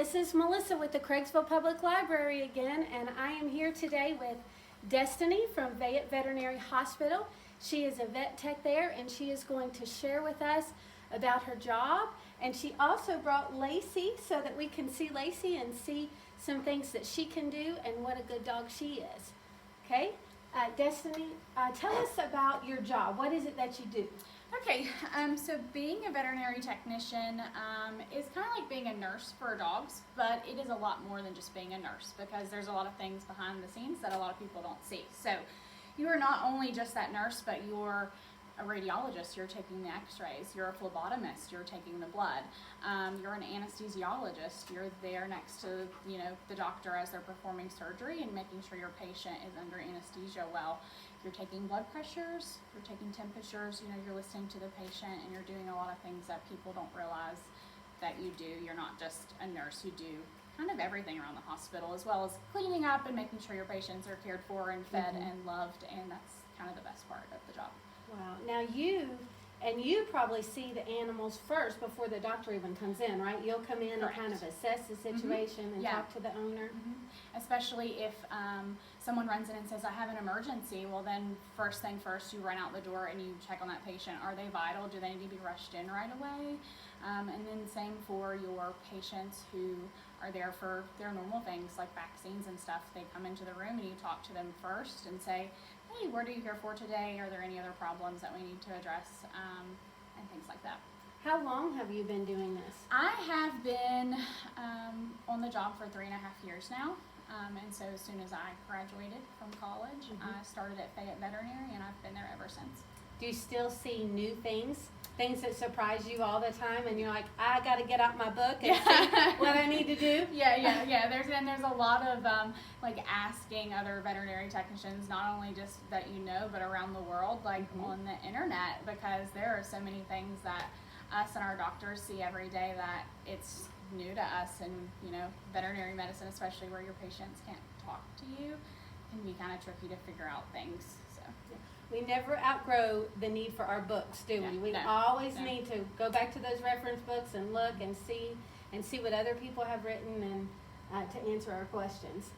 this is Melissa with the Craigsville Public Library again, and I am here today with Destiny from Fayette Veterinary Hospital. She is a vet tech there, and she is going to share with us about her job. And she also brought Lacey so that we can see Lacey and see some things that she can do and what a good dog she is. Okay, Destiny, tell us about your job. What is it that you do? Okay, so being a veterinary technician is kind of like being a nurse for dogs, but it is a lot more than just being a nurse because there's a lot of things behind the scenes that a lot of people don't see. So you are not only just that nurse, but you're a radiologist, you're taking the x-rays, you're a phlebotomist, you're taking the blood, you're an anesthesiologist, you're there next to the doctor as they're performing surgery and making sure your patient is under anesthesia well. You're taking blood pressures, you're taking temperatures, you're listening to the patient, and you're doing a lot of things that people don't realize that you do. You're not just a nurse, you do kind of everything around the hospital, as well as cleaning up and making sure your patients are cared for and fed and loved, and that's kind of the best part of the job. Wow. Now you probably see the animals first before the doctor even comes in, right? You'll come in Correct. and kind of assess the situation and Yeah. talk to the owner. Especially if someone runs in and says, I have an emergency, well then first thing first, you run out the door and you check on that patient. Are they vital? Do they need to be rushed in right away? And then same for your patients who are there for their normal things like vaccines and stuff. They come into the room and you talk to them first and say, hey, what are you here for today? Are there any other problems that we need to address? And things like that. How long have you been doing this? I have been on the job for 3.5 years now. And so as soon as I graduated from college, I started at Fayette Veterinary, and I've been there ever since. Do you still see new things that surprise you all the time, and you're like, I got to get out my book and see what I need to do? Yeah. There's a lot of like asking other veterinary technicians, not only just that but around the world, like on the internet, because there are so many things that us and our doctors see every day that it's new to us, and veterinary medicine, especially where your patients can't talk to you, can be kind of tricky to figure out things. So We never outgrow the need for our books, do we? No, We no, always no. need to go back to those reference books and look and see what other people have written and to answer our questions.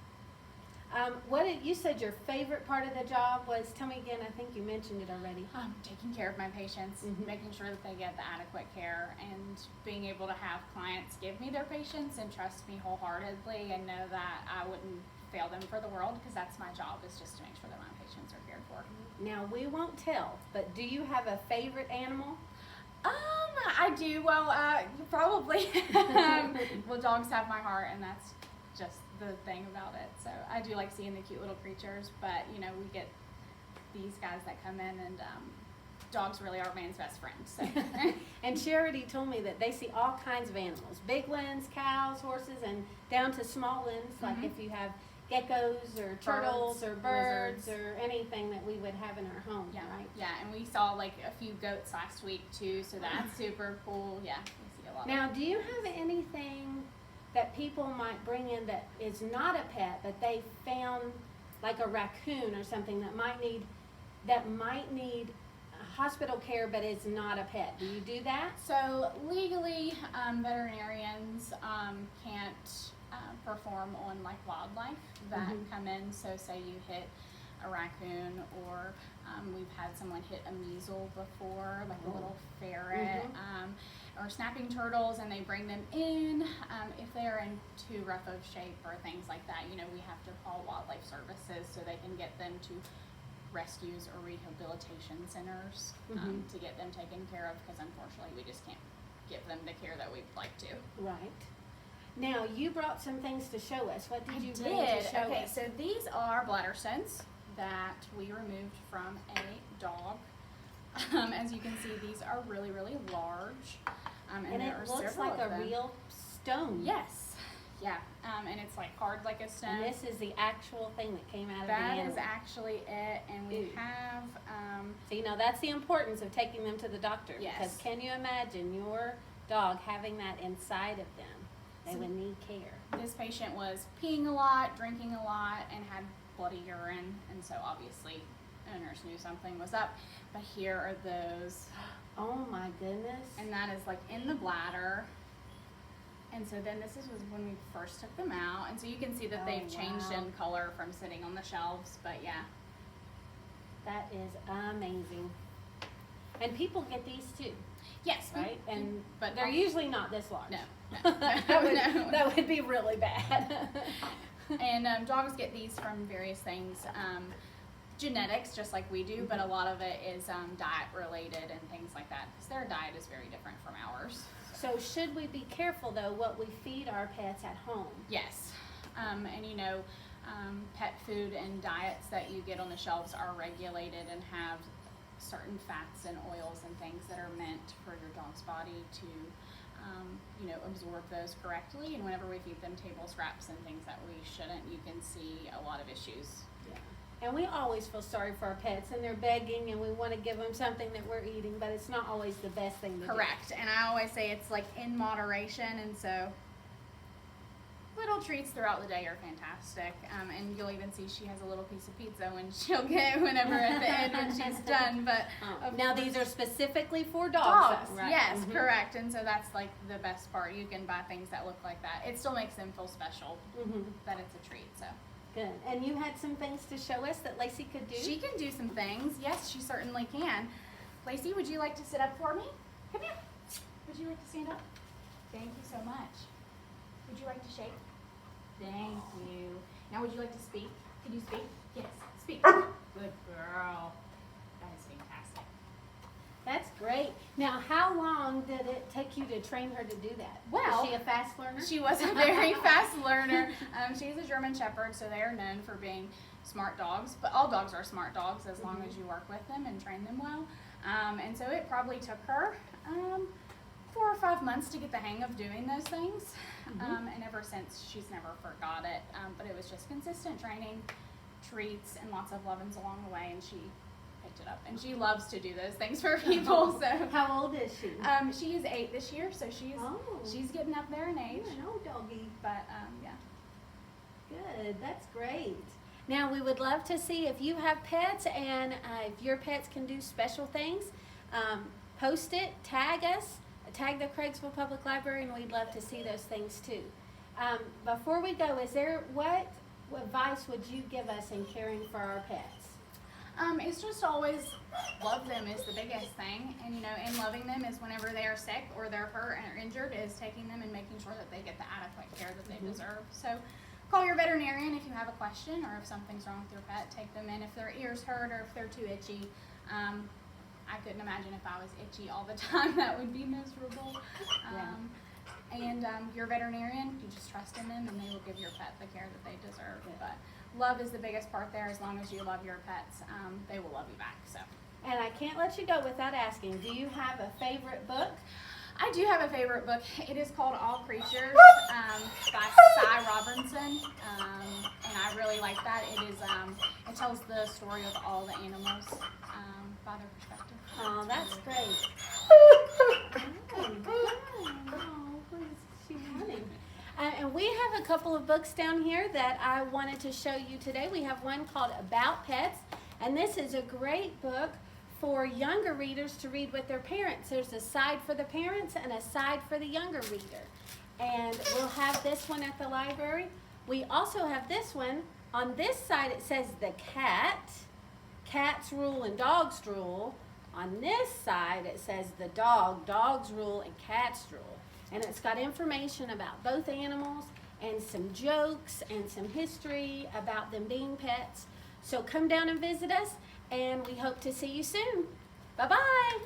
You said your favorite part of the job was, tell me again, I think you mentioned it already. Taking care of my patients, making sure that they get the adequate care, and being able to have clients give me their patients and trust me wholeheartedly and know that I wouldn't fail them for the world, because that's my job, is just to make sure that my patients are cared for. Now, we won't tell, but do you have a favorite animal? I do. Well, probably. Well, dogs have my heart, and that's just the thing about it. So I do like seeing the cute little creatures, but we get these guys that come in, and dogs really are man's best friend. So. And Charity told me that they see all kinds of animals, big ones, cows, horses, and down to small ones, like if you have geckos or turtles or birds or anything that we would have in our home, right? Yeah, and we saw like a few goats last week too, so that's super cool. Yeah, we see a lot. Now, do you have anything that people might bring in that is not a pet, but they found like a raccoon or something that might need hospital care, but is not a pet? Do you do that? So legally, veterinarians can't perform on like wildlife that come in. So say you hit a raccoon, or we've had someone hit a measle before, like a little ferret, or snapping turtles, and they bring them in. If they're in too rough of shape or things like that, we have to call wildlife services so they can get them to rescues or rehabilitation centers to get them taken care of, because unfortunately we just can't give them the care that we'd like to. Right. Now, you brought some things to show us. What did you I bring did. to show Okay, us? so these are bladder stones that we removed from a dog. As you can see, these are really, really large. And And there it are looks several like of a them. real stone. Yes. Yeah. And it's like hard like a stone. And this is the actual thing that came out of the That animal. is actually it. And we have So, that's the importance of taking them to the doctor. Yes. Because can you imagine your dog having that inside of them? They would need care. this patient was peeing a lot, drinking a lot, and had bloody urine. And so obviously owners knew something was up. But here are those. Oh my goodness. And that is like in the bladder. And so then this was when we first took them out, and so you can see that Oh, they've changed wow. in color from sitting on the shelves, but yeah. That is amazing. And people get these too, Yes, right? And but they're usually not this large. no, that, would, no. that would be really bad. And dogs get these from various things, genetics, just like we do, but a lot of it is diet related and things like that, because their diet is very different from ours. So should we be careful though what we feed our pets at home? Yes, and pet food and diets that you get on the shelves are regulated and have certain fats and oils and things that are meant for your dog's body to absorb those correctly. And whenever we feed them table scraps and things that we shouldn't, you can see a lot of issues. Yeah. And we always feel sorry for our pets, and they're begging, and we want to give them something that we're eating, but it's not always the best thing to do. Correct. And I always say it's like in moderation, and so little treats throughout the day are fantastic. And you'll even see she has a little piece of pizza when she'll get whenever at the end when she's done. But now these are specifically for dogs. dogs, though, right? yes, Mhm. correct. And so that's like the best part. You can buy things that look like that. It still makes them feel special Mhm. that it's a treat. So Good. And you had some things to show us that Lacey could do? she can do some things. Yes, she certainly can. Lacey, would you like to sit up for me? Come here. Would you like to stand up? Thank you so much. Would you like to shake? Thank you. Now would you like to speak? Could you speak? Yes. Speak. Good girl. That is fantastic. That's great. Now, how long did it take you to train her to do that? Well, is she a fast learner? She was a very fast learner. She's a German Shepherd, so they are known for being smart dogs. But all dogs are smart dogs as long as you work with them and train them well. And so it probably took her 4 or 5 months to get the hang of doing those things. And ever since, she's never forgot it. But it was just consistent training, treats, and lots of lovins along the way, and she picked it up. And she loves to do those things for people. So How old is she? she is 8 this year, so she's getting up there in age. You're an old doggy. But yeah. Good. That's great. Now, we would love to see if you have pets and if your pets can do special things. Post it, tag us, tag the Craigsville Public Library, and we'd love to see those things too. Before we go, what advice would you give us in caring for our pets? It's just always love them is the biggest thing, and and loving them is whenever they are sick or they're hurt or injured, is taking them and making sure that they get the adequate care that they deserve. So call your veterinarian if you have a question or if something's wrong with your pet. Take them in if their ears hurt or if they're too itchy. I couldn't imagine if I was itchy all the time. That would be miserable. And your veterinarian, you just trust in them and they will give your pet the care that they deserve. But love is the biggest part there. As long as you love your pets, they will love you back. So. And I can't let you go without asking, do you have a favorite book? I do have a favorite book. It is called All Creatures by Cy Robinson, and I really like that. It tells the story of all the animals by their perspective. Oh, that's great. She's running. And we have a couple of books down here that I wanted to show you today. We have one called About Pets, and this is a great book for younger readers to read with their parents. There's a side for the parents and a side for the younger reader. And we'll have this one at the library. We also have this one. On this side it says The Cat, Cats Rule and Dogs Rule. On this side it says The Dog, Dogs Rule and Cats Rule. And it's got information about both animals and some jokes and some history about them being pets. So come down and visit us, and we hope to see you soon. Bye-bye.